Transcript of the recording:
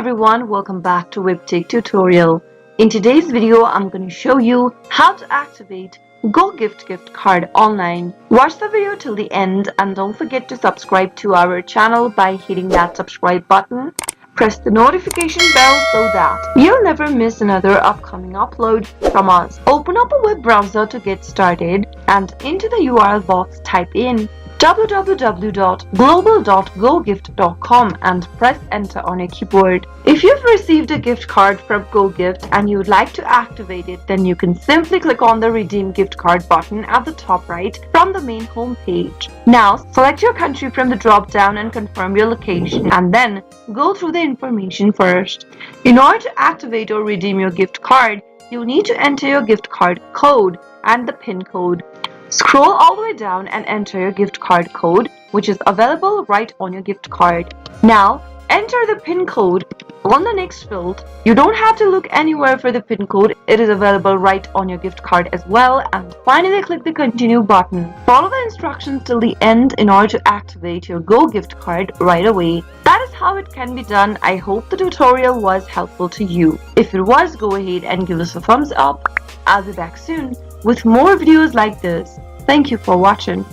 everyone, welcome back to Webtech Tutorial. In today's video, I'm going to show you how to activate gift card online. Watch the video till the end and don't forget to subscribe to our channel by hitting that subscribe button. Press the notification bell so that you'll never miss another upcoming upload from us. Open up a web browser to get started and into the URL box type in www.global.gogift.com and press enter on your keyboard. If you've received a gift card from GoGift and you would like to activate it, then you can simply click on the redeem gift card button at the top right from the main home page. Now select your country from the drop down and confirm your location, and then go through the information first. In order to activate or redeem your gift card, you need to enter your gift card code and the PIN code. Scroll all the way down and enter your gift card code, which is available right on your gift card. Now, enter the PIN code on the next field. You don't have to look anywhere for the PIN code, it is available right on your gift card as well. And finally, click the continue button. Follow the instructions till the end in order to activate your Go gift card right away. That is how it can be done. I hope the tutorial was helpful to you. If it was, go ahead and give us a thumbs up. I'll be back soon with more videos like this. Thank you for watching.